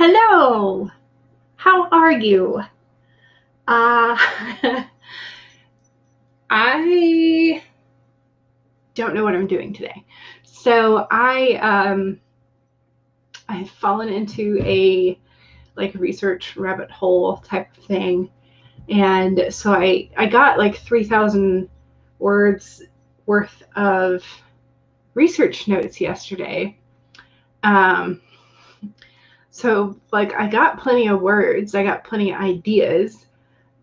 Hello, how are you? I don't know what I'm doing today. So I have fallen into a research rabbit hole type of thing. And so I got like 3,000 words worth of research notes yesterday. So I got plenty of words, I got plenty of ideas,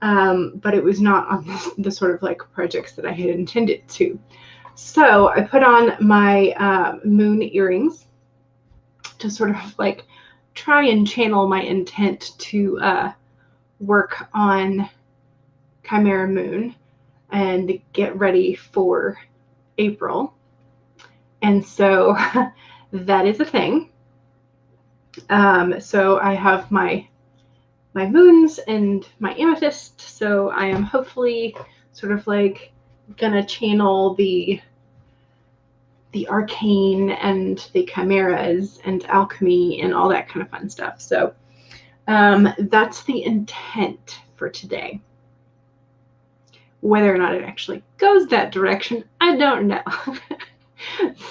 but it was not on the sort of projects that I had intended to. So I put on my moon earrings to sort of try and channel my intent to work on Chimera Moon and get ready for April. And so that is a thing. So I have my moons and my amethyst, so I am hopefully sort of gonna channel the arcane and the chimeras and alchemy and all that kind of fun stuff. So that's the intent for today. Whether or not it actually goes that direction, I don't know.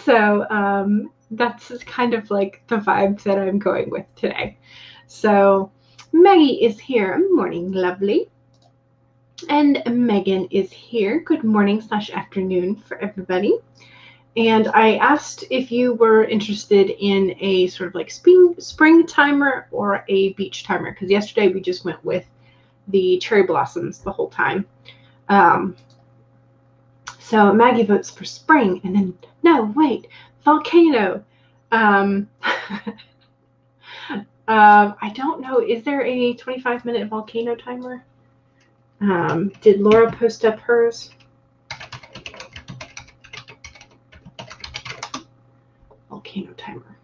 So that's kind of like the vibe that I'm going with today. So Maggie is here. Morning, lovely. And Megan is here. Good morning / afternoon for everybody. And I asked if you were interested in a sort of spring timer or a beach timer, because yesterday we just went with the cherry blossoms the whole time. So Maggie votes for spring, and then no, wait, volcano. I don't know. Is there a 25-minute volcano timer? Did Laura post up hers? Volcano timer.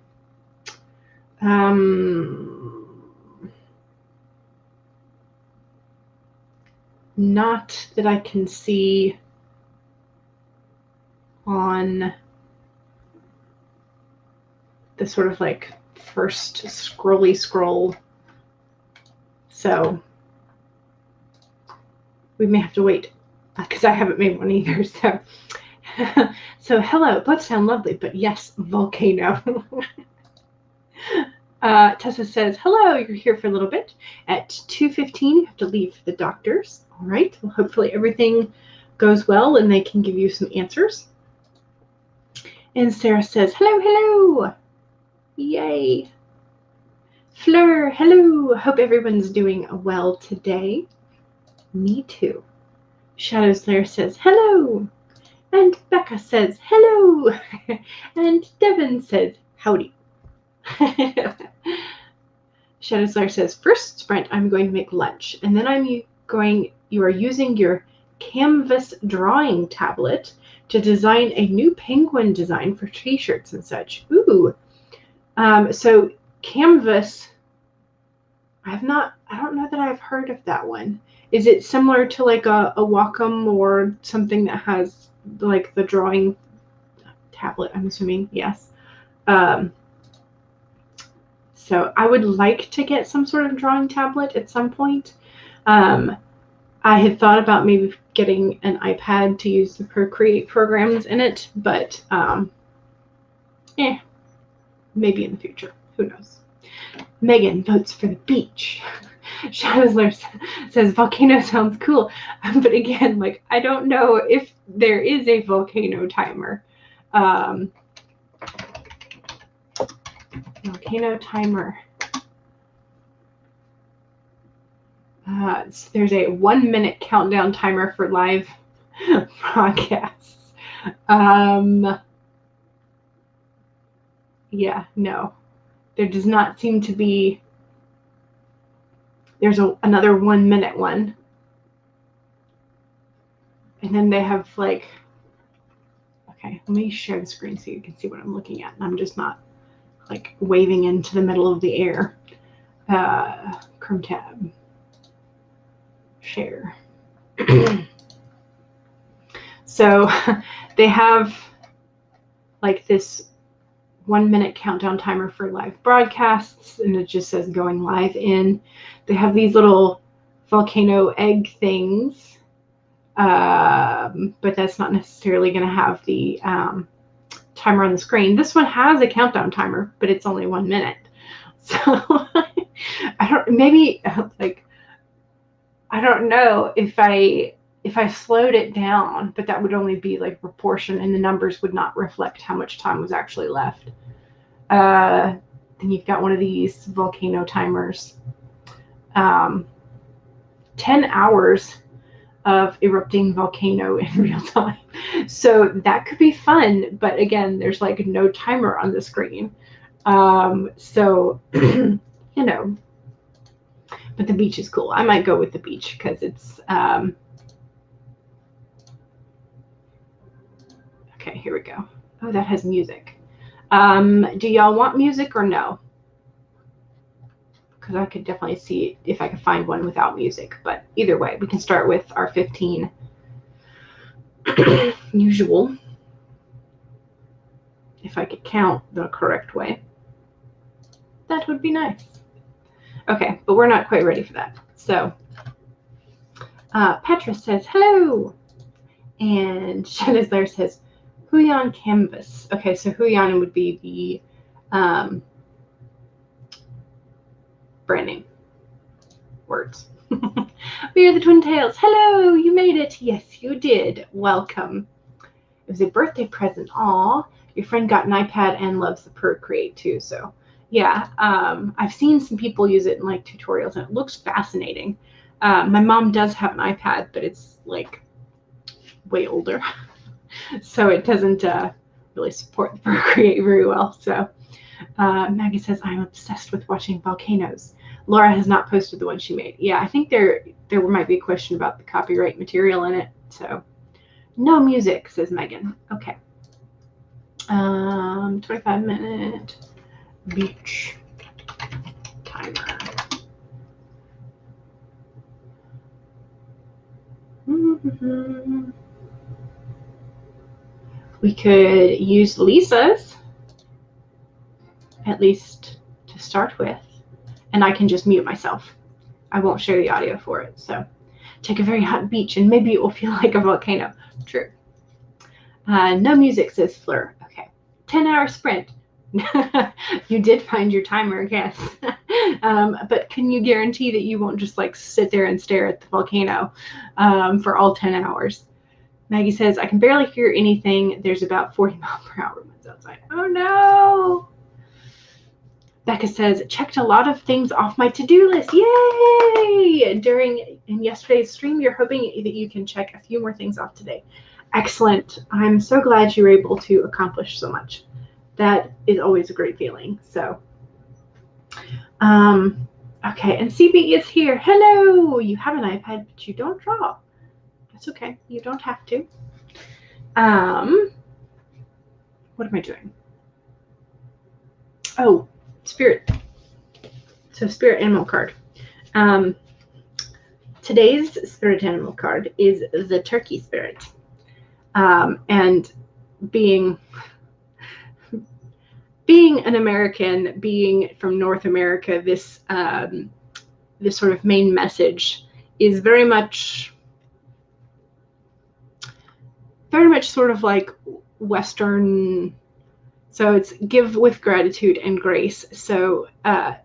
Not that I can see on the sort of first scroll. So we may have to wait because I haven't made one either. So so hello, both sound lovely, but yes, volcano. Tessa says, hello, you're here for a little bit. At 2:15, you have to leave the doctor's. All right, well, hopefully everything goes well and they can give you some answers. And Sarah says, hello. Yay. Fleur, hello. Hope everyone's doing well today. Me too. Shadow Slayer says, hello. And Becca says, hello. And Devin says, howdy. Shadow Slayer says, first sprint, I'm going to make lunch. And then you are using your canvas drawing tablet to design a new penguin design for t-shirts and such. Ooh. So canvas, I don't know that I've heard of that one. Is it similar to a Wacom or something that has the drawing tablet? I'm assuming, yes. So I would like to get some sort of drawing tablet at some point. I had thought about maybe getting an iPad to use the Procreate programs in it, but maybe in the future. Who knows? Megan votes for the beach. Shadowslayer says volcano sounds cool, but again, I don't know if there is a volcano timer. Volcano timer. So there's a 1-minute countdown timer for live broadcasts. Yeah, no. There does not seem to be. There's another 1-minute one. And then they have okay, let me share the screen so you can see what I'm looking at. And I'm just not waving into the middle of the air. Chrome tab. Share. So they have this 1-minute countdown timer for live broadcasts, and it just says going live in. They have these little volcano egg things, but that's not necessarily going to have the timer on the screen. This one has a countdown timer, but it's only 1 minute. So I don't know if I slowed it down, but that would only be like proportion, and the numbers would not reflect how much time was actually left. Then you've got one of these volcano timers. 10 hours of erupting volcano in real time. So that could be fun, but again, there's like no timer on the screen. So, you know, but the beach is cool. I might go with the beach because it's, okay, here we go. Oh, that has music. Do y'all want music or no? Because I could definitely see if I could find one without music, but either way, we can start with our 15 usual, if I could count the correct way. That would be nice. Okay, but we're not quite ready for that. So Petra says hello, and Shanazlar says Huyan canvas. Okay, so Huyan would be the brand name words. We are the Twin Tails. Hello, you made it. Yes, you did. Welcome. It was a birthday present. Aw, your friend got an iPad and loves the Procreate too. So yeah, I've seen some people use it in like tutorials, and it looks fascinating. My mom does have an iPad, but it's like way older, so it doesn't really support the Procreate very well. So Maggie says, I'm obsessed with watching volcanoes. Laura has not posted the one she made. Yeah, I think there might be a question about the copyright material in it. So no music, says Megan. Okay. 25-minute beach timer. We could use Lisa's, at least to start with, and I can just mute myself. I won't share the audio for it. So take a very hot beach and maybe it will feel like a volcano. True. No music, says Fleur. Okay. 10-hour sprint. You did find your timer, yes. But can you guarantee that you won't just like sit there and stare at the volcano for all 10 hours? Maggie says, I can barely hear anything. There's about 40 mph winds outside. Oh no. Becca says, checked a lot of things off my to-do list. Yay! In yesterday's stream, you're hoping that you can check a few more things off today. Excellent. I'm so glad you were able to accomplish so much. That is always a great feeling. So, okay, and CB is here. Hello. You have an iPad, but you don't draw. That's okay. You don't have to. What am I doing? Oh, spirit. So spirit animal card. Today's spirit animal card is the turkey spirit. And being an American, being from North America, this this sort of main message is very much sort of like Western. So it's give with gratitude and grace. So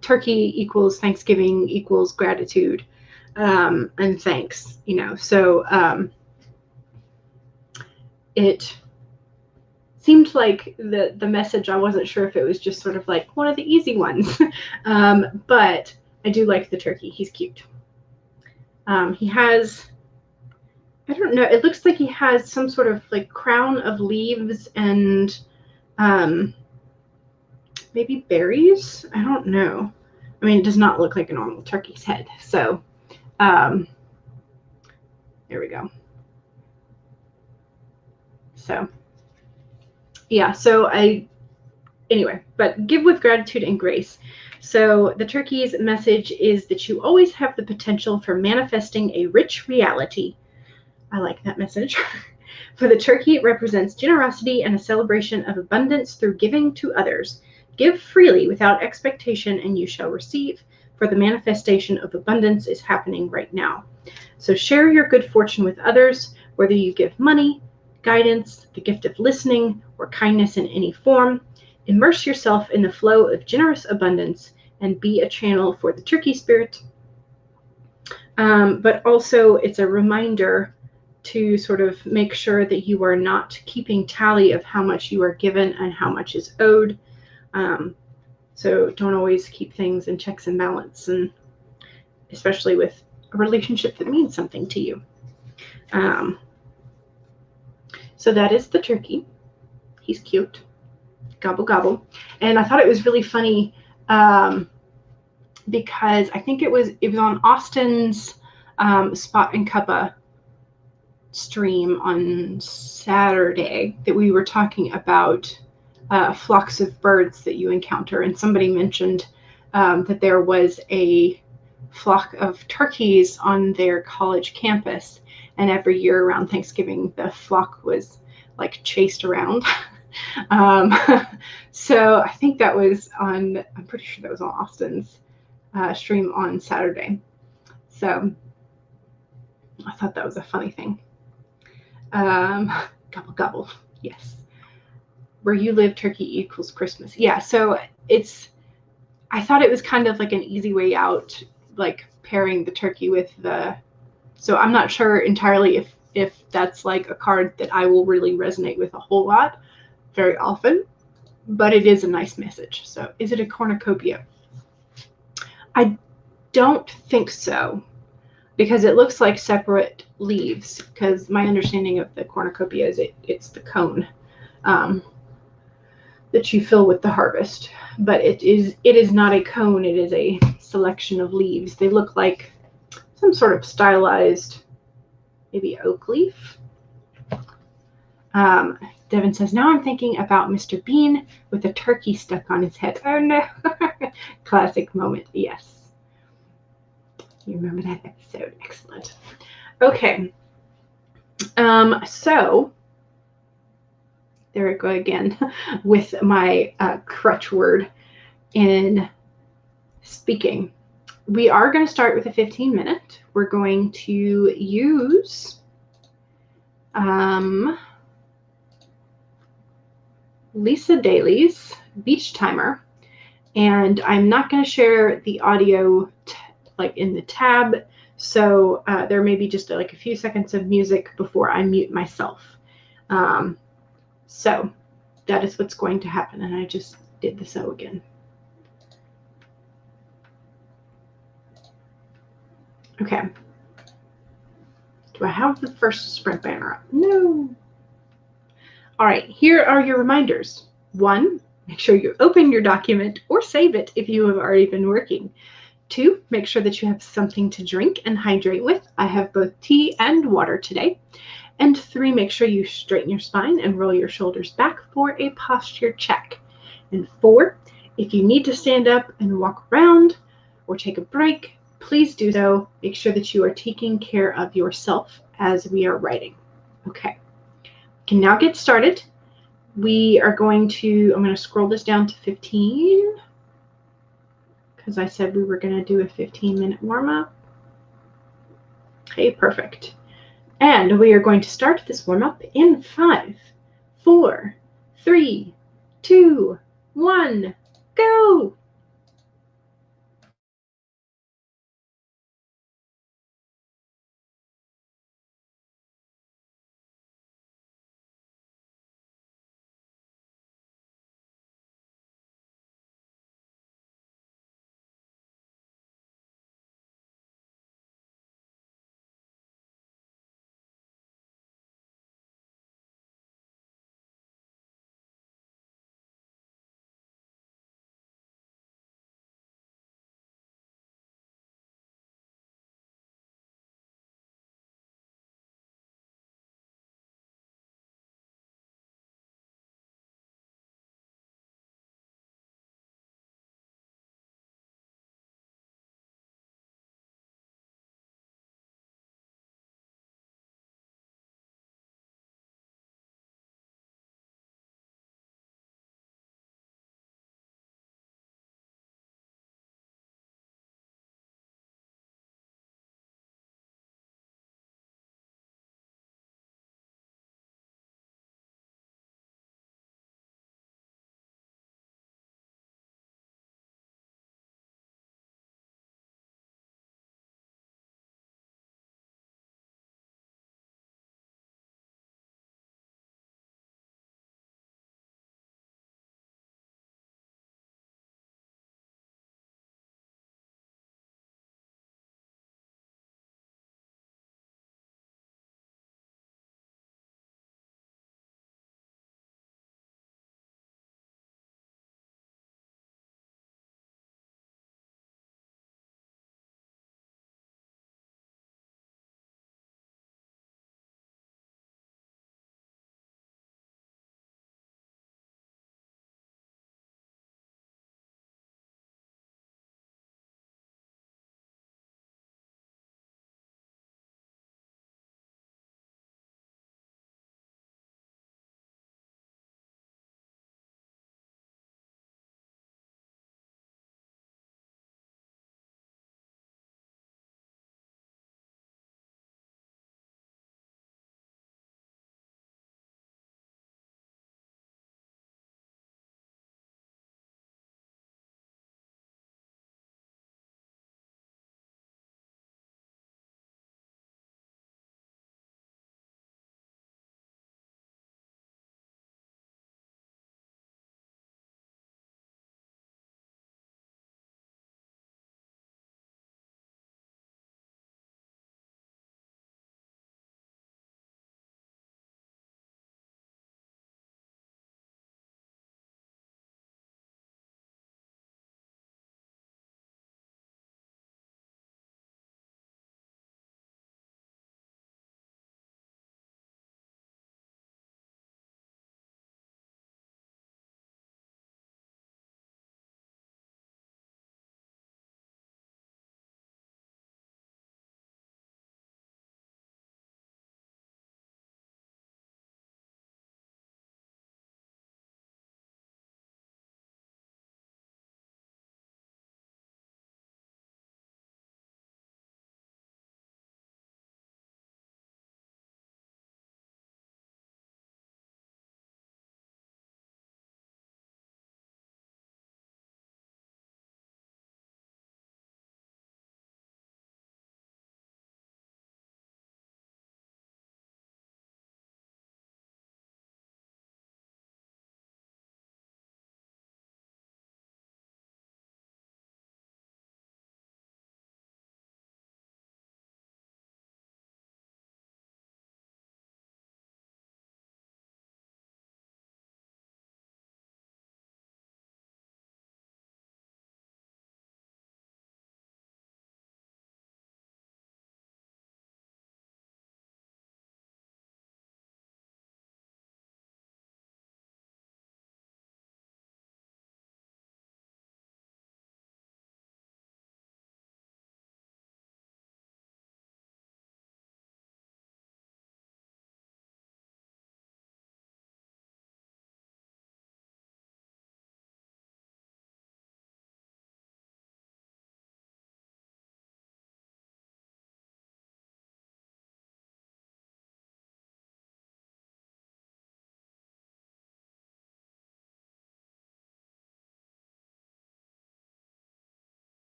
turkey equals Thanksgiving equals gratitude and thanks, you know. So it seemed like the message, I wasn't sure if it was just sort of like one of the easy ones. But I do like the turkey. He's cute. He has, I don't know, it looks like he has some sort of like crown of leaves and maybe berries. I don't know. I mean, it does not look like a normal turkey's head. So there we go. So yeah, so anyway, but give with gratitude and grace. So the turkey's message is that you always have the potential for manifesting a rich reality. I like that message. For the turkey, it represents generosity and a celebration of abundance through giving to others. Give freely without expectation, and you shall receive, for the manifestation of abundance is happening right now. So share your good fortune with others, whether you give money, guidance, the gift of listening, or kindness in any form. Immerse yourself in the flow of generous abundance and be a channel for the turkey spirit. But also it's a reminder to sort of make sure that you are not keeping tally of how much you are given and how much is owed. So don't always keep things in checks and balance, and especially with a relationship that means something to you. So that is the turkey. He's cute. Gobble, gobble. And I thought it was really funny because I think it was on Austin's Spot and Cuppa stream on Saturday that we were talking about flocks of birds that you encounter. And somebody mentioned that there was a flock of turkeys on their college campus. And every year around Thanksgiving, the flock was like chased around. So I think that was on, I'm pretty sure that was on Austin's stream on Saturday. So I thought that was a funny thing. Gobble, gobble. Yes. Where you live, turkey equals Christmas. Yeah. So I thought it was kind of like an easy way out, like pairing the turkey with so I'm not sure entirely if that's like a card that I will really resonate with a whole lot very often, but it is a nice message. So is it a cornucopia? I don't think so, because it looks like separate leaves, because my understanding of the cornucopia is it's the cone that you fill with the harvest, but it is not a cone. It is a selection of leaves. They look like some sort of stylized, maybe oak leaf. Devin says, now I'm thinking about Mr. Bean with a turkey stuck on his head. Oh no. Classic moment. Yes. You remember that episode. Excellent. Okay. So there I go again with my crutch word in speaking. We are going to start with a 15-minute. We're going to use Lisa Daly's Beach Timer, and I'm not going to share the audio like in the tab, so there may be just like a few seconds of music before I mute myself. So that is what's going to happen, and I just did the so again. Okay. Do I have the first sprint banner up? No. All right, here are your reminders. 1, make sure you open your document or save it if you have already been working. 2, make sure that you have something to drink and hydrate with. I have both tea and water today. And 3, make sure you straighten your spine and roll your shoulders back for a posture check. And 4, if you need to stand up and walk around or take a break, please do so. Make sure that you are taking care of yourself as we are writing. Okay. Can now get started. We are going to, I'm going to scroll this down to 15 because I said we were going to do a 15-minute warm-up. Okay, perfect. And we are going to start this warm-up in 5, 4, 3, 2, 1, go!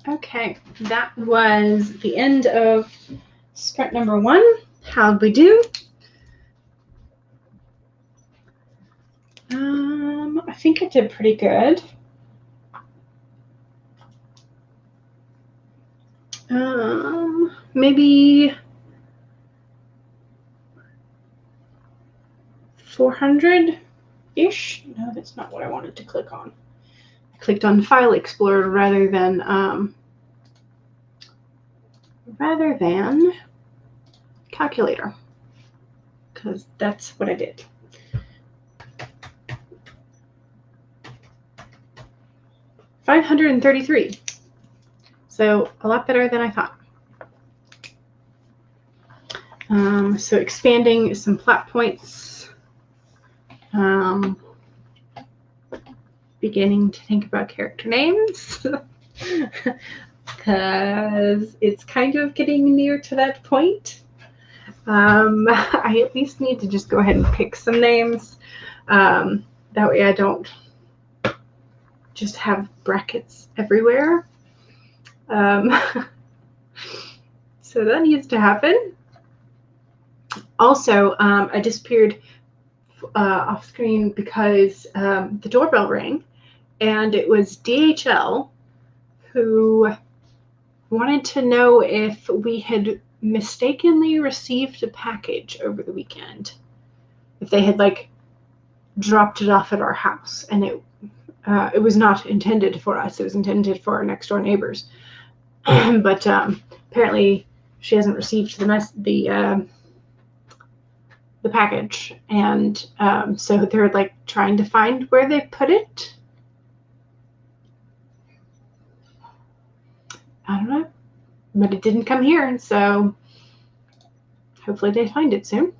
Okay, that was the end of sprint number 1. How'd we do? I think I did pretty good. Maybe 400-ish. No, that's not what I wanted to click on. I clicked on File Explorer rather than calculator, because that's what I did. $533. So a lot better than I thought. So expanding some plot points. Beginning to think about character names. Because it's kind of getting near to that point. I at least need to just go ahead and pick some names. That way I don't just have brackets everywhere. So that needs to happen. Also, I disappeared off screen because the doorbell rang, and it was DHL who wanted to know if we had mistakenly received a package over the weekend, if they had like dropped it off at our house, and it was not intended for us. It was intended for our next door neighbors. But apparently she hasn't received the package, and so they're like trying to find where they put it. I don't know, but it didn't come here, so hopefully they find it soon.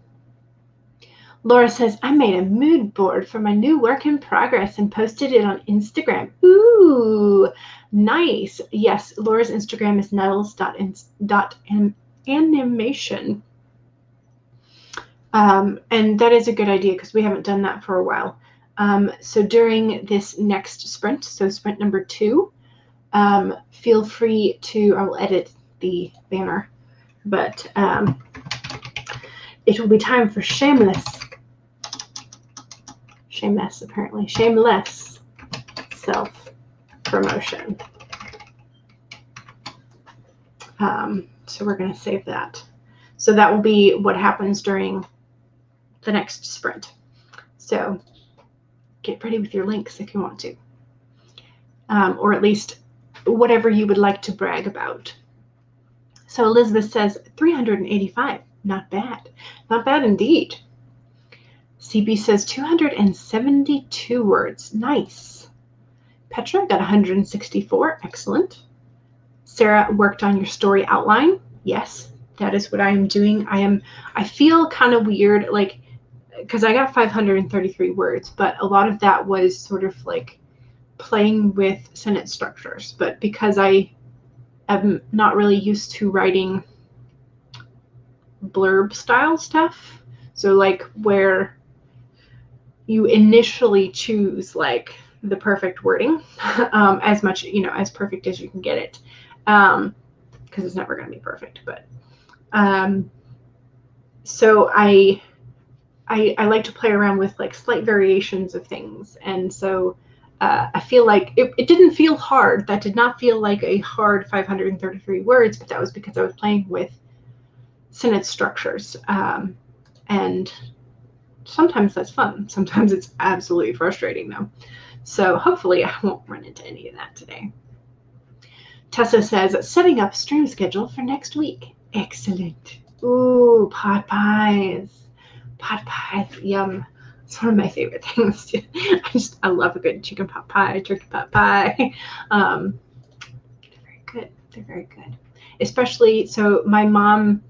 Laura says, I made a mood board for my new work in progress and posted it on Instagram. Ooh, nice. Yes, Laura's Instagram is nettles.animation. And that is a good idea because we haven't done that for a while. So during this next sprint, so sprint number 2, feel free to, I will edit the banner, but it will be time for shameless self-promotion. So we're going to save that. So that will be what happens during the next sprint. So get ready with your links if you want to, or at least whatever you would like to brag about. So Elizabeth says 385. Not bad. Not bad indeed. CB says 272 words. Nice. Petra got 164. Excellent. Sarah worked on your story outline. Yes, that is what I am doing. I feel kind of weird, like, because I got 533 words, but a lot of that was sort of like playing with sentence structures. But because I am not really used to writing blurb style stuff, so like where you initially choose like the perfect wording, as much, as perfect as you can get it, because it's never going to be perfect, but so I like to play around with like slight variations of things, and so I feel like it didn't feel hard. That did not feel like a hard 533 words, but that was because I was playing with sentence structures, and sometimes that's fun. Sometimes it's absolutely frustrating though. So hopefully I won't run into any of that today. Tessa says, setting up stream schedule for next week. Excellent. Ooh, pot pies. Pot pies, yum. It's one of my favorite things. I love a good chicken pot pie, turkey pot pie. They're very good. They're very good. Especially, so my mom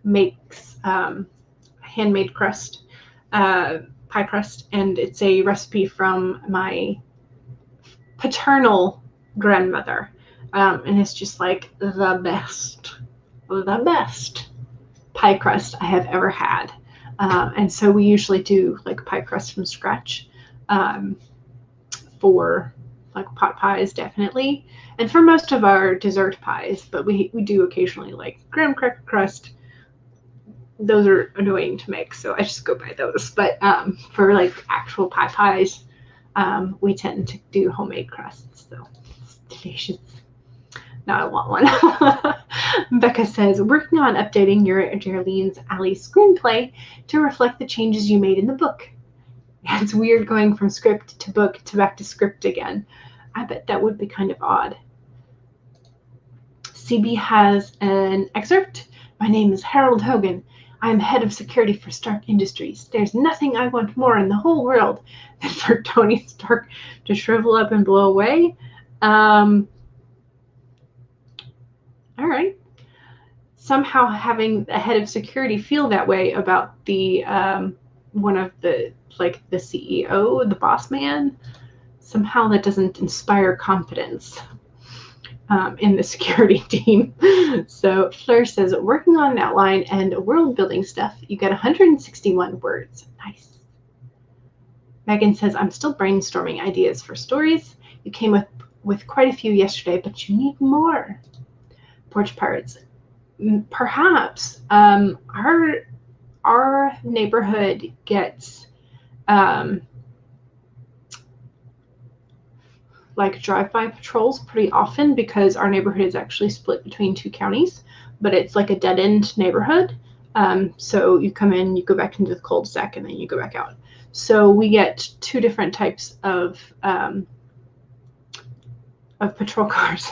makes handmade crust, pie crust, and it's a recipe from my paternal grandmother, and it's just like the best pie crust I have ever had, and so we usually do like pie crust from scratch for like pot pies, definitely. And for most of our dessert pies, but we do occasionally like graham cracker crust. Those are annoying to make, so I just go buy those. But for like actual pies, we tend to do homemade crusts. So it's delicious. Now I want one. Becca says, working on updating your Geraldine's Alley screenplay to reflect the changes you made in the book. It's weird going from script to book to back to script again. I bet that would be kind of odd. CB has an excerpt. My name is Harold Hogan. I am head of security for Stark Industries. There's nothing I want more in the whole world than for Tony Stark to shrivel up and blow away. All right. Somehow having the head of security feel that way about the one of the, like, the CEO, the boss man, somehow that doesn't inspire confidence in the security team. So Fleur says, working on an outline and world building stuff, you get 161 words. Nice. Megan says, I'm still brainstorming ideas for stories. You came with quite a few yesterday, but you need more. Porch Pirates. Perhaps our neighborhood gets like drive-by patrols pretty often because our neighborhood is actually split between 2 counties, but it's like a dead-end neighborhood. So you come in, you go back into the cul-de-sac, and then you go back out. So we get 2 different types of patrol cars,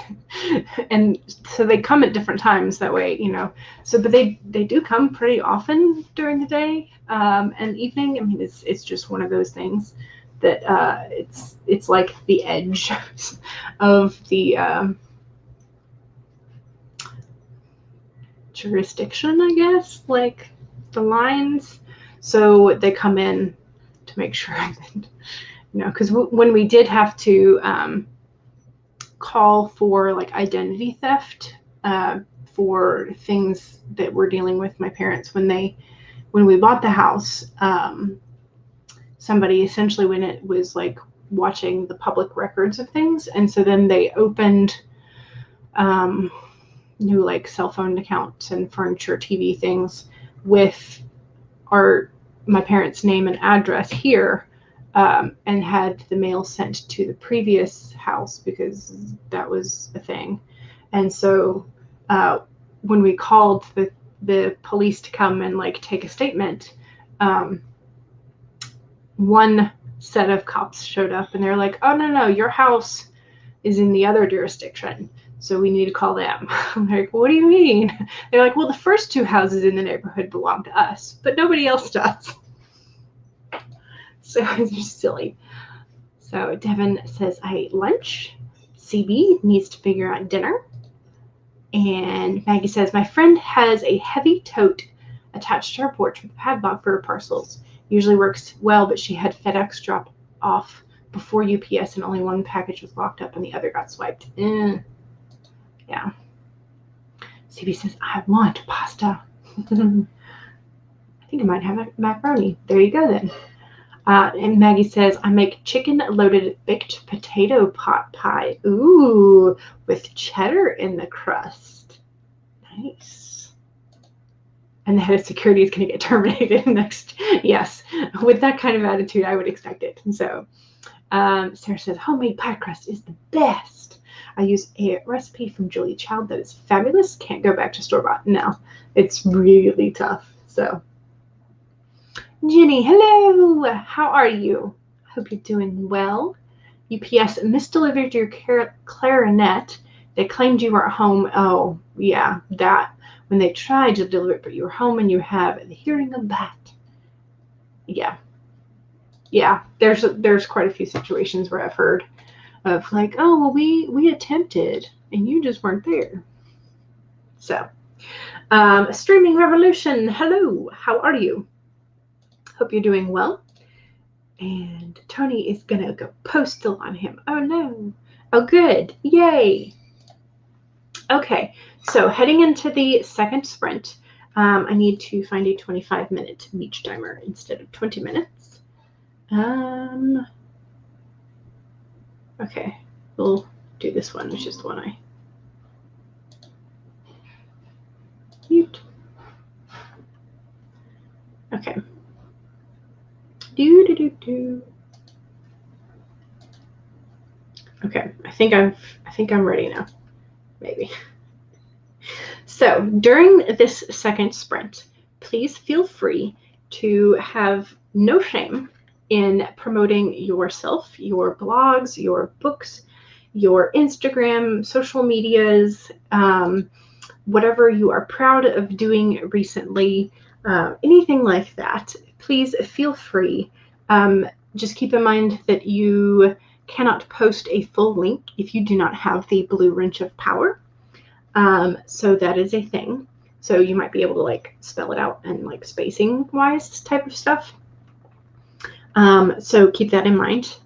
and so they come at different times that way, you know. So, but they do come pretty often during the day and evening. I mean, it's just one of those things that it's like the edge of the jurisdiction, I guess, like the lines. So they come in to make sure that, you know, because when we did have to call for like identity theft for things that we're dealing with my parents when we bought the house, somebody essentially, when it was like watching the public records of things, and so then they opened new like cell phone accounts and furniture, TV things with my parents' name and address here, and had the mail sent to the previous house because that was a thing. And so when we called the police to come and like take a statement, one set of cops showed up and they're like, oh, no, your house is in the other jurisdiction, so we need to call them. I'm like, what do you mean? They're like, well, the first 2 houses in the neighborhood belong to us, but nobody else does. So it's just silly. So Devin says, I ate lunch. CB needs to figure out dinner. And Maggie says, my friend has a heavy tote attached to her porch with a padlock for her parcels. Usually works well, but she had FedEx drop off before UPS and only one package was locked up and the other got swiped. Yeah. CB says, I want pasta. I think I might have macaroni. There you go then. And Maggie says, I make chicken-loaded baked potato pot pie. Ooh, with cheddar in the crust. Nice. And the head of security is going to get terminated next. Yes, with that kind of attitude, I would expect it. And so Sarah says, homemade pie crust is the best. I use a recipe from Julia Child that is fabulous. Can't go back to store-bought. No, it's really tough. So Jenny, hello. How are you? Hope you're doing well. UPS misdelivered your clarinet. They claimed you were at home. Oh, yeah, that. When they tried to deliver it, but you were home and you have the hearing of that. Yeah. Yeah, there's quite a few situations where I've heard of like, oh, well, we attempted and you just weren't there. So, Streaming Revolution, hello. How are you? Hope you're doing well. And Tony is going to go postal on him. Oh, no. Oh, good. Yay. Okay, so heading into the second sprint, I need to find a 25-minute meech timer instead of 20 minutes. Okay. We'll do this one, which is the one I mute. Okay. Okay, I think I'm ready now. Maybe. So during this second sprint, please feel free to have no shame in promoting yourself, your blogs, your books, your Instagram, social medias, whatever you are proud of doing recently, anything like that. Please feel free. Just keep in mind that you cannot post a full link if you do not have the blue wrench of power. So that is a thing. So you might be able to like spell it out and like spacing wise type of stuff. So keep that in mind.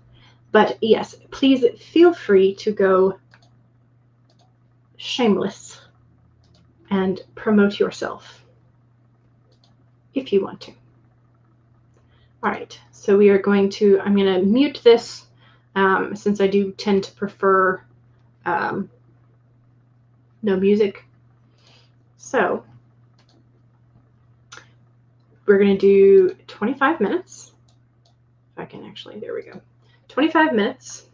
But yes, please feel free to go shameless and promote yourself if you want to. All right, so we are going to, I'm going to mute this since I do tend to prefer no music. So we're going to do 25 minutes. If I can actually, there we go. 25 minutes.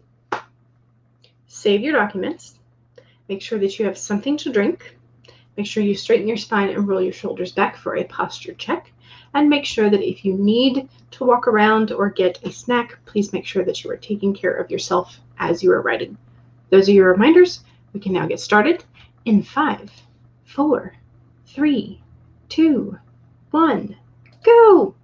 Save your documents. Make sure that you have something to drink. Make sure you straighten your spine and roll your shoulders back for a posture check. And make sure that if you need to walk around or get a snack, please make sure that you are taking care of yourself as you are writing. Those are your reminders. We can now get started in 5, 4, 3, 2, 1, go!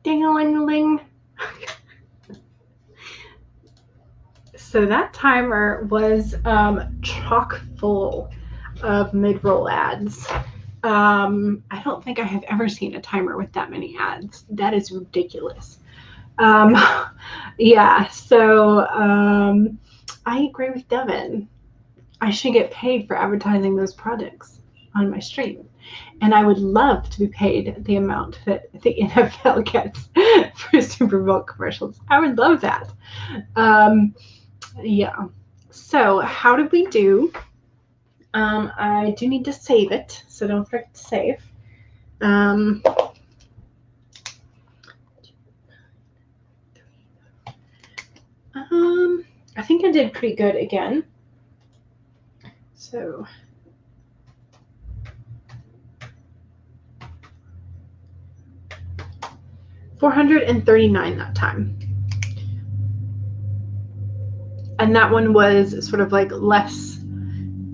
Ding-a-ling-a-ling. So that timer was chock full of mid-roll ads. I don't think I have ever seen a timer with that many ads. That is ridiculous. Yeah, so I agree with Devin. I should get paid for advertising those products on my stream. And I would love to be paid the amount that the NFL gets for Super Bowl commercials. I would love that. Yeah. So how did we do? I do need to save it, so don't forget to save. I think I did pretty good again. So $439 that time. And that one was sort of like less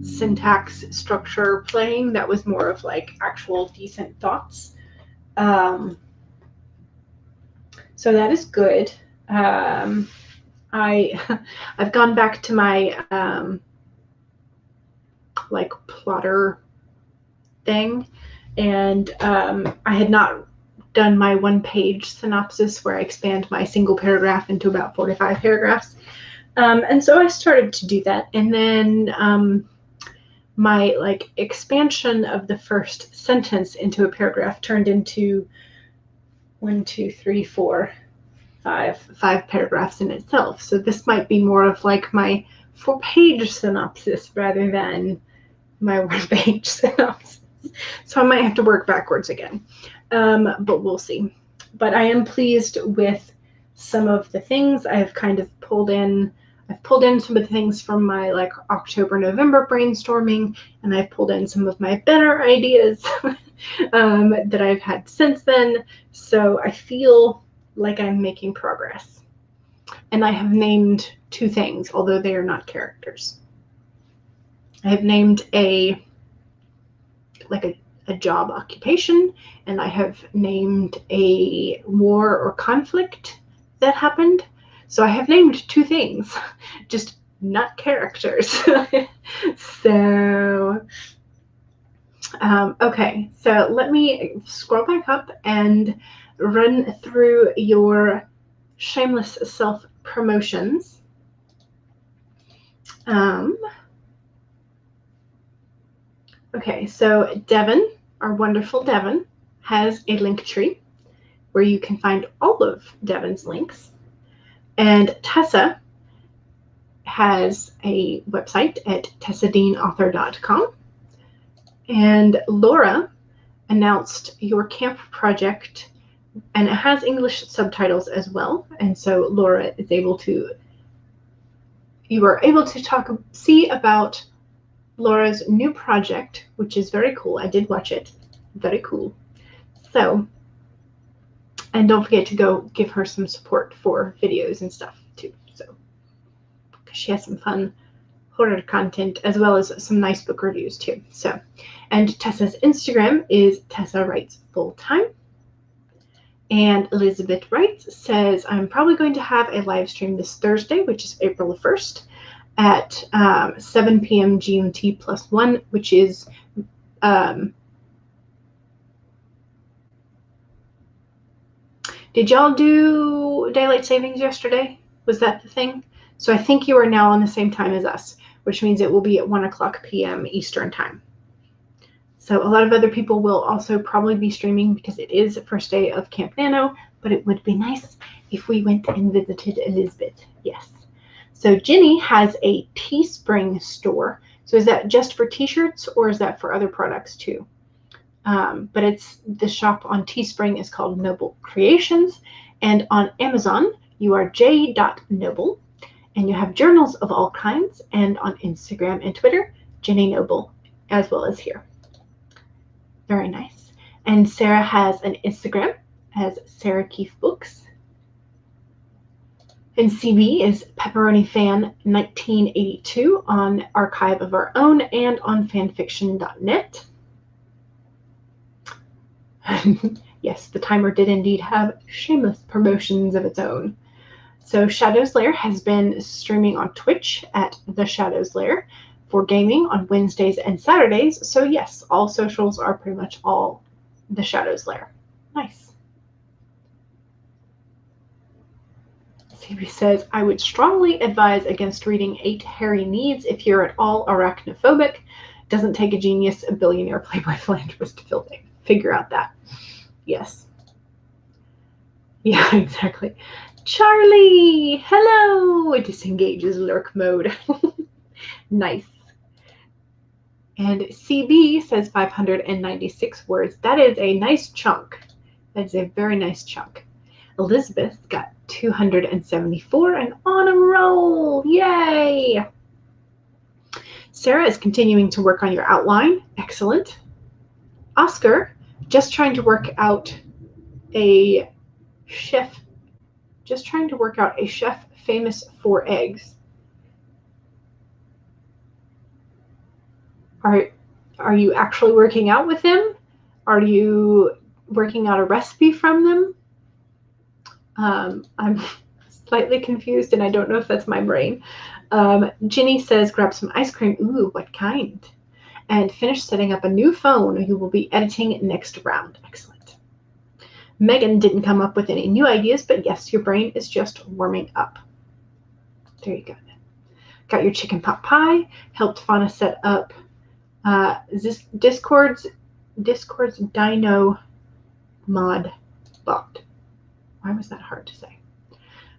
syntax structure playing. That was more of like actual decent thoughts. So that is good. I've gone back to my like plotter thing, and I had not done my one-page synopsis where I expand my single paragraph into about 4 to 5 paragraphs. And so I started to do that, and then my like expansion of the first sentence into a paragraph turned into 5 paragraphs in itself. So this might be more of like my 4-page synopsis rather than my 1-page synopsis. So I might have to work backwards again, but we'll see. But I am pleased with some of the things I've kind of pulled in. I've pulled in some of the things from my like October, November brainstorming, and I've pulled in some of my better ideas that I've had since then. So I feel like I'm making progress. And I have named 2 things, although they are not characters. I have named a job occupation, and I have named a war or conflict that happened. So I have named 2 things, just not characters. So, okay, so let me scroll back up and run through your shameless self-promotions. Okay, so Devin, our wonderful Devin, has a link tree where you can find all of Devin's links. And Tessa has a website at tessadeanauthor.com. And Laura announced your camp project, and it has English subtitles as well. And so Laura is able to, you are able to see about Laura's new project, which is very cool. I did watch it. Very cool. So, and don't forget to go give her some support for videos and stuff too. So, because she has some fun horror content as well as some nice book reviews too. So, and Tessa's Instagram is Tessa Writes Fulltime. And Elizabeth Writes says, I'm probably going to have a live stream this Thursday, which is April the 1st at 7 p.m. GMT +1, which is did y'all do daylight savings yesterday? Was that the thing? So I think you are now on the same time as us, which means it will be at 1:00 p.m. Eastern time. So a lot of other people will also probably be streaming because it is the first day of Camp Nano, but it would be nice if we went and visited Elizabeth. Yes. So Jenny has a Teespring store. So is that just for t-shirts or is that for other products too? But it's the shop on Teespring is called Noble Creations, and on Amazon you are j.noble, and you have journals of all kinds, and on Instagram and Twitter Jenny Noble, as well as here. Very nice. And Sarah has an Instagram as Sarah Keefe Books, and CB is Pepperoni Fan 1982 on Archive of Our Own and on fanfiction.net. Yes, the timer did indeed have shameless promotions of its own. So Shadows Lair has been streaming on Twitch at The Shadows Lair for gaming on Wednesdays and Saturdays. So yes, all socials are pretty much all The Shadows Lair. Nice. Phoebe says, I would strongly advise against reading 8 Hairy Needs if you're at all arachnophobic. Doesn't take a genius, a billionaire Playboy philanthropist to figure out that. Yes. Yeah, exactly. Charlie, hello. It disengages lurk mode. Nice. And CB says 596 words. That is a nice chunk. That is a very nice chunk. Elizabeth got 274 and on a roll. Yay! Sarah is continuing to work on your outline. Excellent. Oscar, just trying to work out a chef famous for eggs. Are you actually working out with him? Are you working out a recipe from them? I'm slightly confused, and I don't know if that's my brain. Ginny says, grab some ice cream. Ooh, what kind? And finish setting up a new phone. You will be editing next round. Excellent. Megan didn't come up with any new ideas, but yes, your brain is just warming up. There you go. Got your chicken pot pie. Helped Fauna set up Discord's Dino mod bot. Why was that hard to say?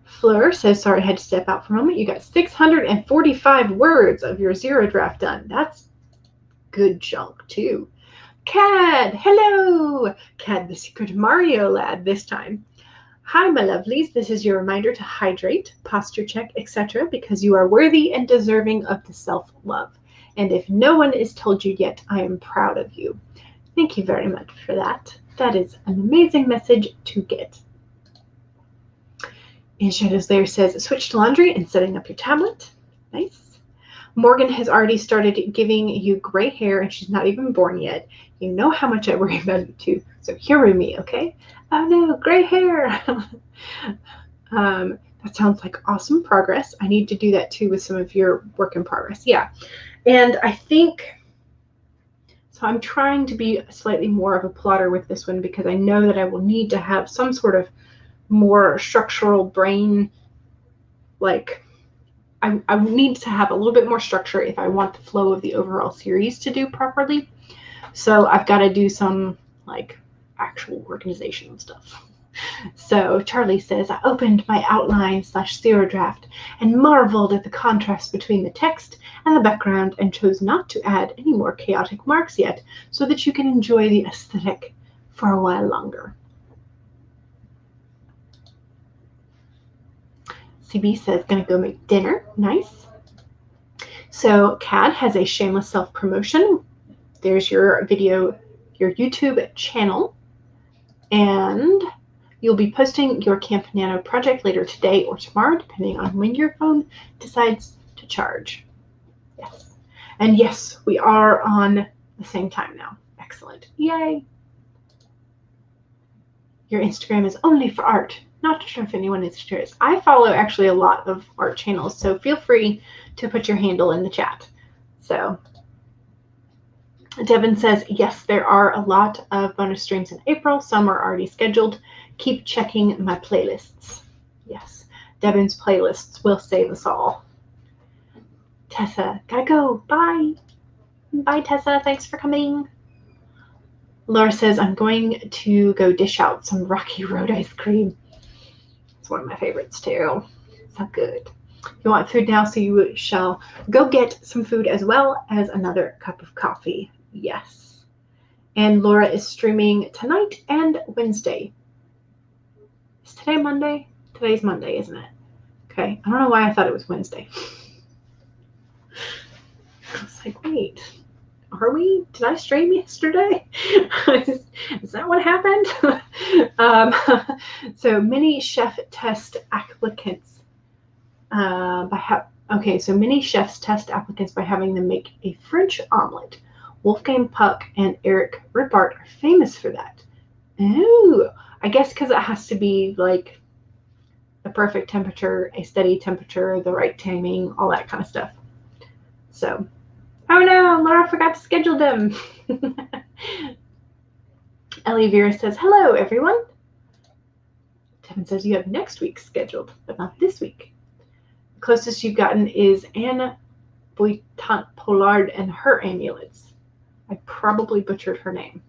Fleur says, sorry, I had to step out for a moment. You got 645 words of your zero draft done. That's good chunk, too. Cad, hello. Cad, the secret Mario lad this time. Hi, my lovelies. This is your reminder to hydrate, posture check, etc., because you are worthy and deserving of the self-love. And if no one has told you yet, I am proud of you. Thank you very much for that. That is an amazing message to get. And Shadows Lair says, switch to laundry and setting up your tablet. Nice. Morgan has already started giving you gray hair, and she's not even born yet. You know how much I worry about it too, so humor me, okay? Oh no, gray hair. That sounds like awesome progress. I need to do that too with some of your work in progress. Yeah, and I think, so I'm trying to be slightly more of a plotter with this one because I know that I will need to have some sort of more structural brain, like I need to have a little bit more structure if I want the flow of the overall series to do properly. So I've got to do some like actual organizational stuff. So Charlie says, I opened my outline / zero draft and marveled at the contrast between the text and the background and chose not to add any more chaotic marks yet so that you can enjoy the aesthetic for a while longer. CB says, gonna go make dinner. Nice. So Cad has a shameless self-promotion. There's your video, your YouTube channel. And you'll be posting your Camp Nano project later today or tomorrow, depending on when your phone decides to charge. Yes. And yes, we are on the same time now. Excellent. Yay. Your Instagram is only for art. Not sure if anyone is curious. I follow actually a lot of art channels, so feel free to put your handle in the chat. So Devin says, yes, there are a lot of bonus streams in April. Some are already scheduled. Keep checking my playlists. Yes, Devin's playlists will save us all. Tessa, gotta go. Bye. Bye, Tessa. Thanks for coming. Laura says, I'm going to go dish out some Rocky Road ice cream. It's one of my favorites too. So good. You want food now, so you shall go get some food as well as another cup of coffee. Yes. And Laura is streaming tonight and Wednesday. Is today Monday? Today's Monday, isn't it? Okay. I don't know why I thought it was Wednesday. I was like, wait. Are we? Did I stream yesterday? Is that what happened? So many chef test applicants so many chefs test applicants by having them make a French omelet. Wolfgang Puck and Eric Rippart are famous for that. Ooh, I guess because it has to be like the perfect temperature, a steady temperature, the right timing, all that kind of stuff. So, oh no, Laura forgot to schedule them. Ellie Vera says, hello, everyone. Devin says you have next week scheduled, but not this week. The closest you've gotten is Anna Boitant Pollard and her amulets. I probably butchered her name.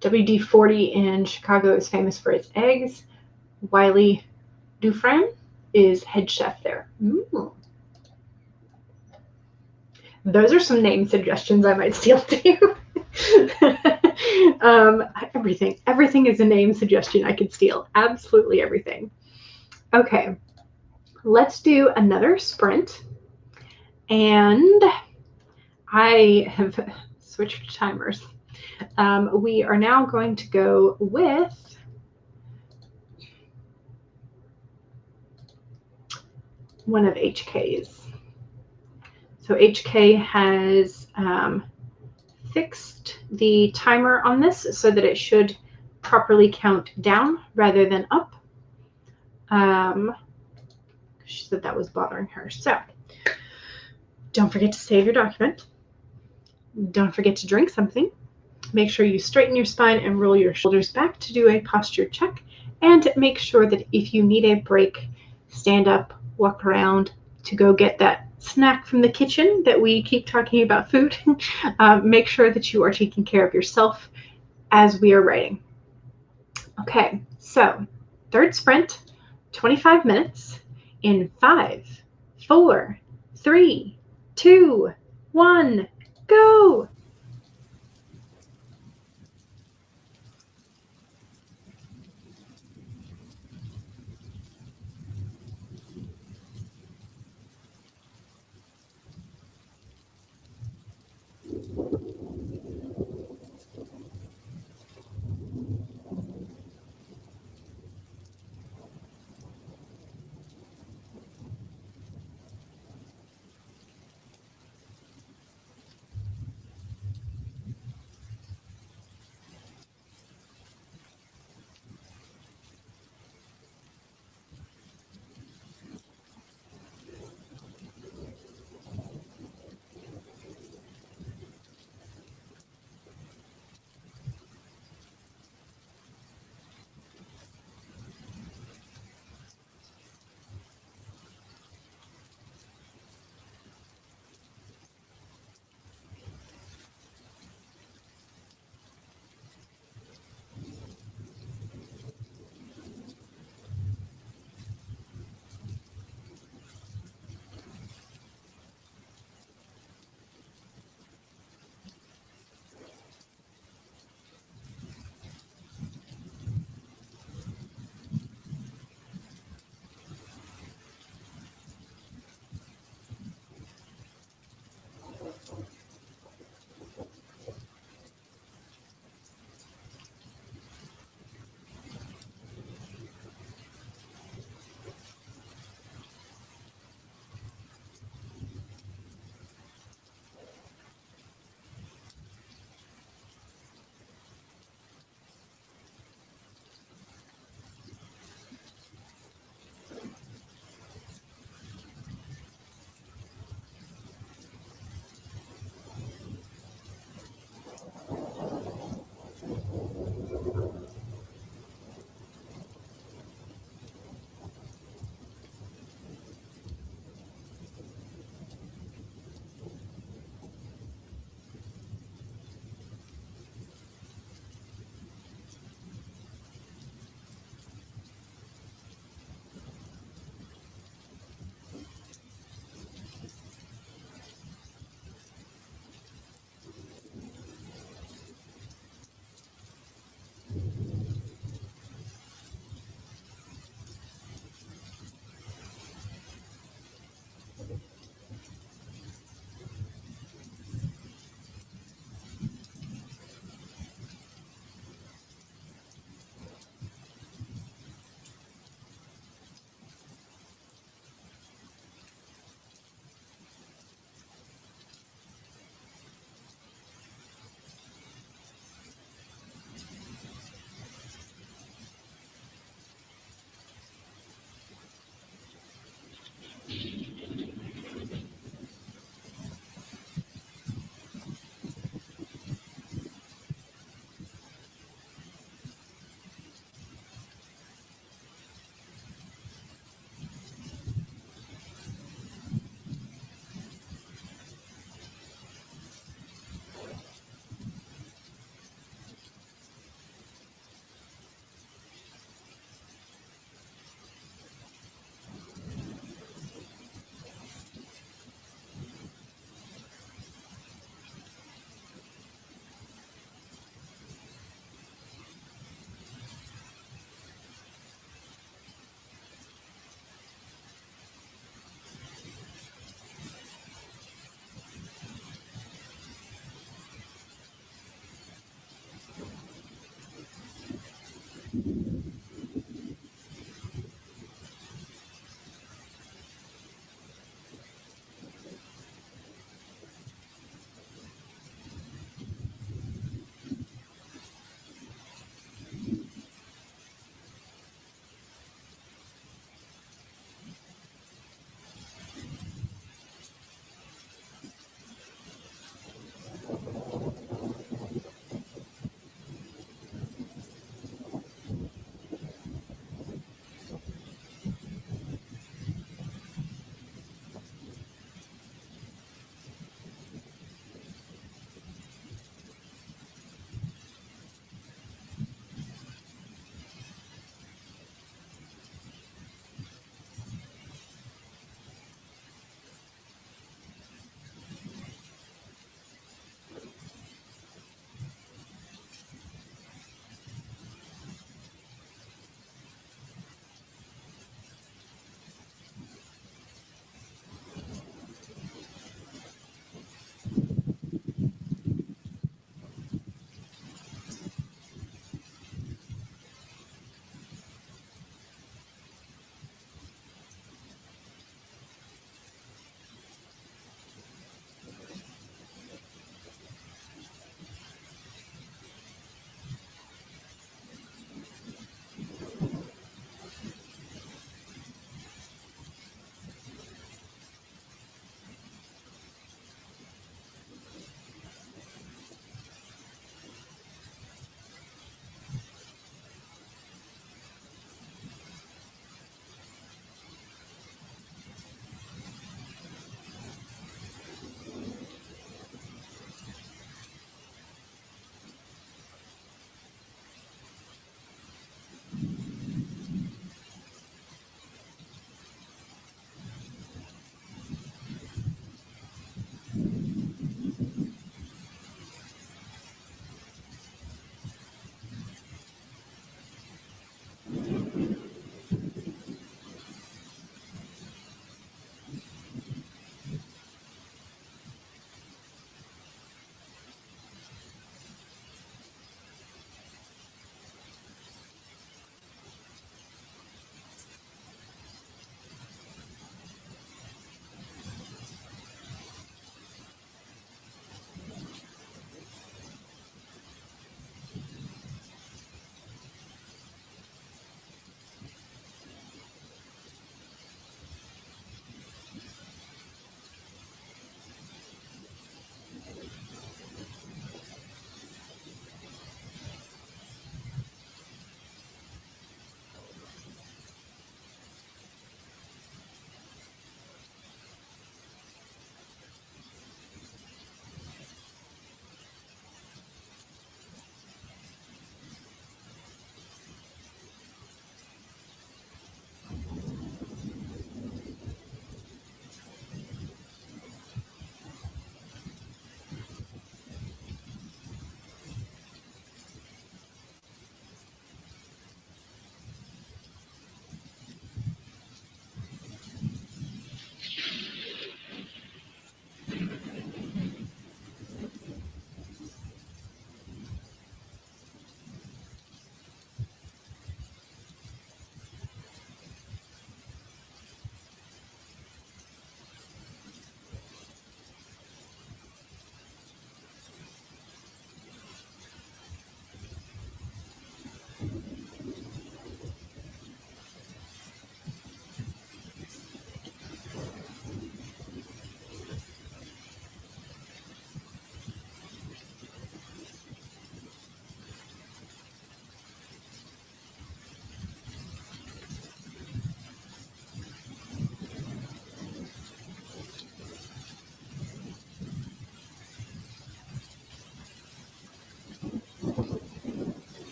WD-40 in Chicago is famous for its eggs. Wiley Dufresne is head chef there. Ooh. Those are some name suggestions I might steal too. Everything is a name suggestion I could steal. Absolutely everything. Okay, let's do another sprint. And I have switched timers. We are now going to go with one of HK's. So HK has fixed the timer on this so that it should properly count down rather than up. She said that was bothering her. So don't forget to save your document. Don't forget to drink something. Make sure you straighten your spine and roll your shoulders back to do a posture check. And make sure that if you need a break, stand up, walk around to go get that snack from the kitchen that we keep talking about food. Make sure that you are taking care of yourself as we are writing. Okay, so third sprint, 25 minutes in 5, 4, 3, 2, 1, go!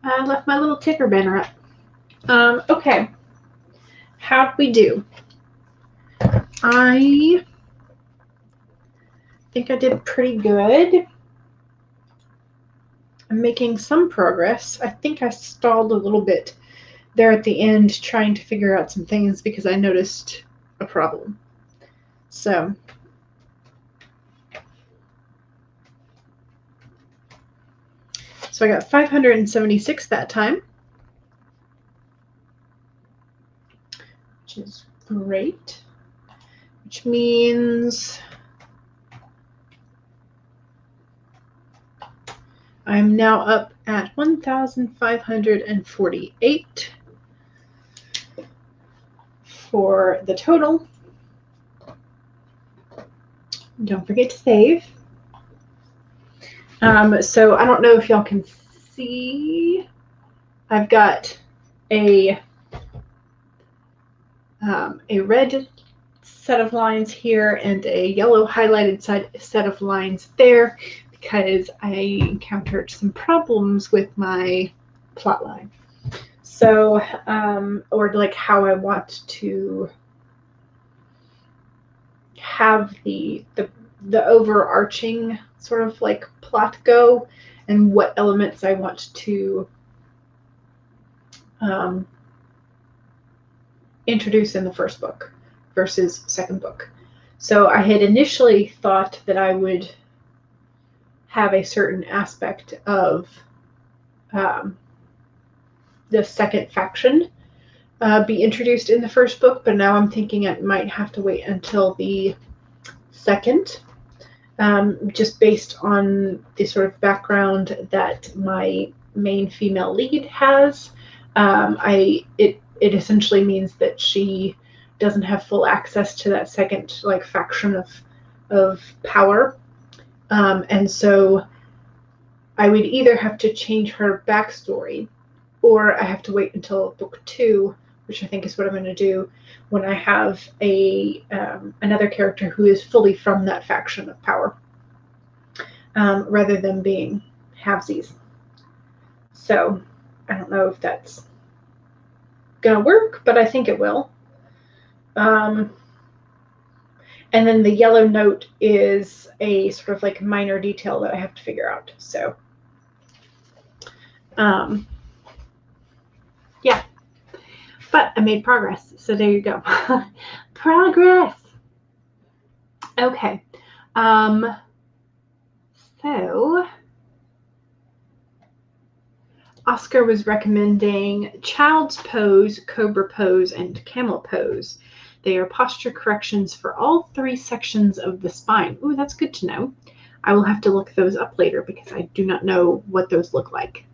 I left my little ticker banner up. Okay. How'd we do? I think I did pretty good. I'm making some progress. I think I stalled a little bit there at the end trying to figure out some things because I noticed a problem. So I got 576 that time, which is great, which means I'm now up at 1,548 for the total. Don't forget to save. So I don't know if y'all can see. I've got a red set of lines here and a yellow highlighted set of lines there because I encountered some problems with my plot line. So, or like how I want to have the overarching sort of like plot go and what elements I want to introduce in the first book versus second book. So I had initially thought that I would have a certain aspect of the second faction be introduced in the first book, but now I'm thinking I might have to wait until the second, just based on the sort of background that my main female lead has. It essentially means that she doesn't have full access to that second like faction of power, and so I would either have to change her backstory, or I have to wait until book 2, which I think is what I'm going to do when I have another character who is fully from that faction of power, rather than being halvesies. So I don't know if that's going to work, but I think it will. And then the yellow note is a sort of like minor detail that I have to figure out. So yeah, but I made progress. So there you go. Progress. Okay. So Oscar was recommending child's pose, cobra pose, and camel pose. They are posture corrections for all 3 sections of the spine. Ooh, that's good to know. I will have to look those up later because I do not know what those look like.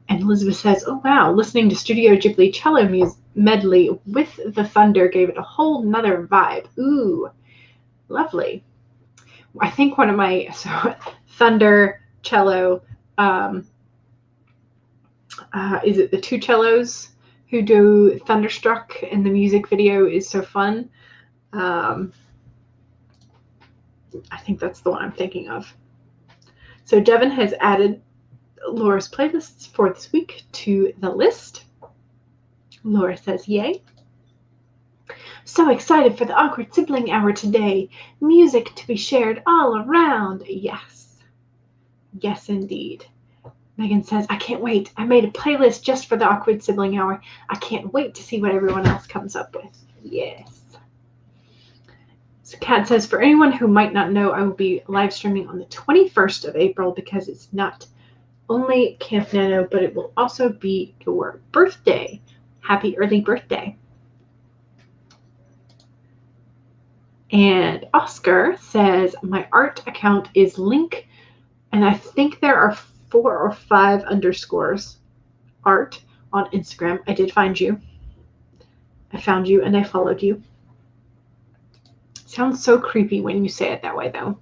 And Elizabeth says, oh wow, listening to Studio Ghibli cello medley with the thunder gave it a whole nother vibe. Ooh, Lovely. I think one of my, thunder, cello, is it the two cellos who do Thunderstruck in the music video is so fun. I think that's the one I'm thinking of. So Devin has added Laura's playlists for this week to the list. Laura says, yay. So excited for the Awkward Sibling Hour today. Music to be shared all around. Yes. Yes, indeed. Megan says, I can't wait. I made a playlist just for the Awkward Sibling Hour. I can't wait to see what everyone else comes up with. Yes. So Kat says, for anyone who might not know, I will be live streaming on the 21st of April because it's not only Camp Nano, but it will also be your birthday. Happy early birthday. And Oscar says, my art account is Link, and I think there are 4 or 5 underscores art on Instagram. I did find you. I found you and I followed you. Sounds so creepy when you say it that way, though.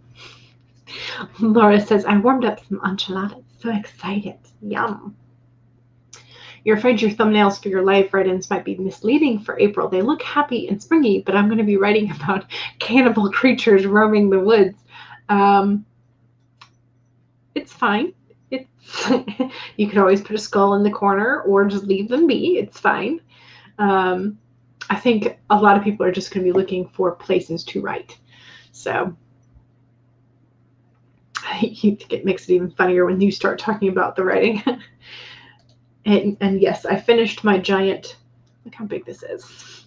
Laura says, I warmed up some enchiladas. So excited. Yum. You're afraid your thumbnails for your live write-ins might be misleading for April. They look happy and springy, but I'm going to be writing about cannibal creatures roaming the woods. It's fine. You could always put a skull in the corner or just leave them be. It's fine. I think a lot of people are just going to be looking for places to write. So I think it makes it even funnier when you start talking about the writing. and yes, I finished my giant, look how big this is,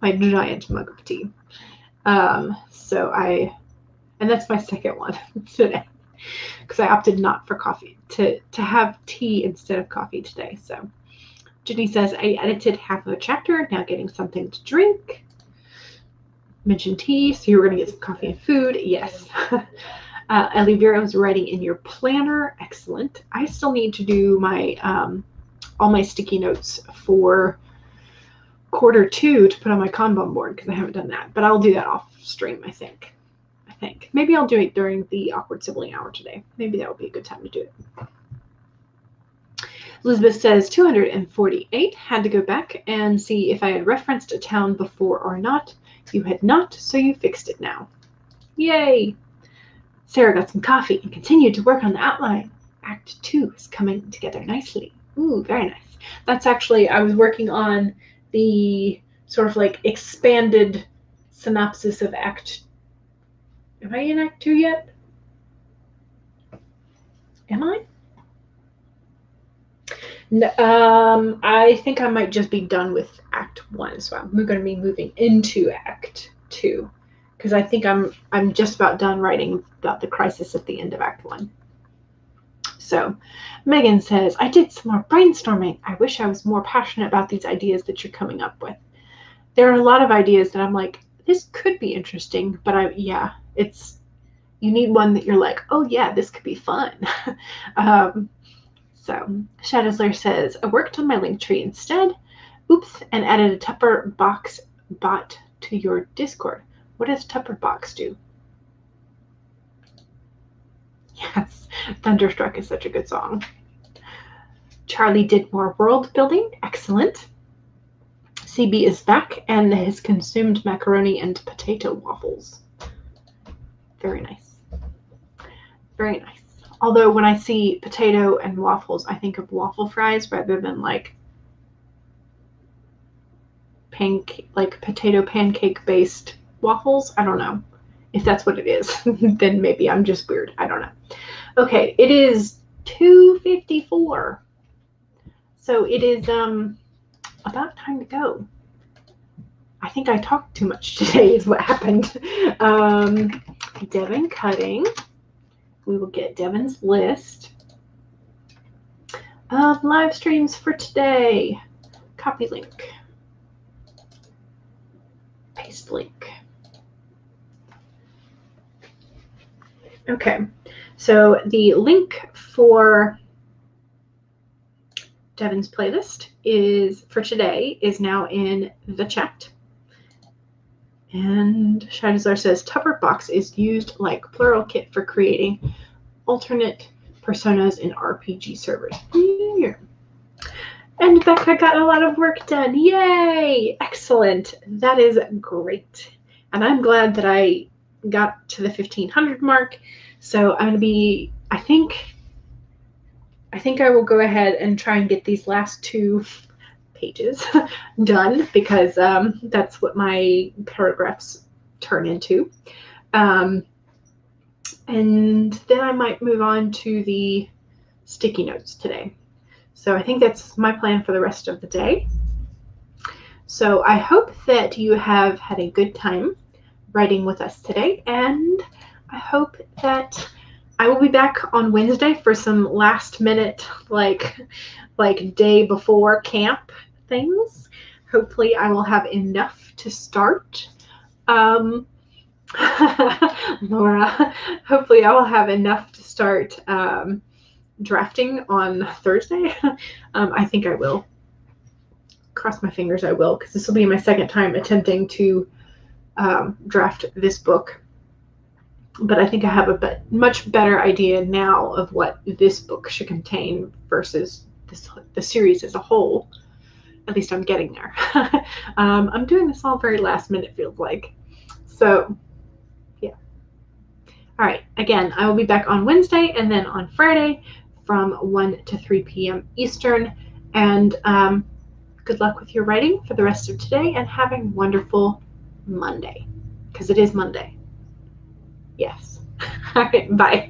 my giant mug of tea. And that's my second one today, because I opted not for coffee, to have tea instead of coffee today. So Jenny says, I edited half of a chapter, now getting something to drink. Mentioned tea, so you were going to get some coffee and food. Yes. Ellie Vera was writing in your planner. Excellent. I still need to do my all my sticky notes for quarter 2 to put on my Kanban board, because I haven't done that. But I'll do that off stream, I think. Maybe I'll do it during the Awkward Sibling Hour today. Maybe that would be a good time to do it. Elizabeth says, 248. Had to go back and see if I had referenced a town before or not. You had not, so you fixed it now. Yay! Sarah got some coffee and continued to work on the outline. Act 2 is coming together nicely. Ooh, very nice. That's actually, I was working on the sort of like expanded synopsis of Act. Am I in Act 2 yet? Am I? No, I think I might just be done with Act 1, so I'm going to be moving into Act 2, because I think I'm just about done writing about the crisis at the end of Act 1. So Megan says, I did some more brainstorming. I wish I was more passionate about these ideas that you're coming up with. There are a lot of ideas that I'm like, this could be interesting, but you need one that you're like, oh yeah, this could be fun. So Shadowslayer says, I worked on my link tree instead. Oops, and added a Tupper Box bot to your Discord. What does Tupper Box do? Yes, Thunderstruck is such a good song. Charlie did more world building. Excellent. CB is back and has consumed macaroni and potato waffles. Very nice. Very nice. Although when I see potato and waffles, I think of waffle fries rather than like potato pancake based waffles. I don't know. If that's what it is, then maybe I'm just weird. I don't know. Okay, it is 2:54. So it is about time to go. I think I talked too much today is what happened. Devin cutting. We will get Devin's list of live streams for today. Copy link. Paste link. Okay, so the link for Devin's playlist for today is now in the chat. And Shadazar says, Tupper Box is used like Plural Kit for creating alternate personas in RPG servers. Yeah. And Becca got a lot of work done. Yay! Excellent. That is great. And I'm glad that I got to the 1500 mark. So I'm going to be, I think I will go ahead and try and get these last 2 pages done, because that's what my paragraphs turn into. And then I might move on to the sticky notes today. So I think that's my plan for the rest of the day. So I hope that you have had a good time writing with us today, and I hope that I will be back on Wednesday for some last minute, like day before camp things. Hopefully I will have enough to start. Laura, hopefully I will have enough to start drafting on Thursday. I think I will. Cross my fingers I will, because this will be my second time attempting to draft this book. But I think I have a much better idea now of what this book should contain versus the series as a whole. At least I'm getting there. I'm doing this all very last minute, it feels like. So, yeah. All right. Again, I will be back on Wednesday and then on Friday from 1 to 3 p.m. Eastern. And good luck with your writing for the rest of today, and have a wonderful Monday, because it is Monday. Yes. All right. Bye.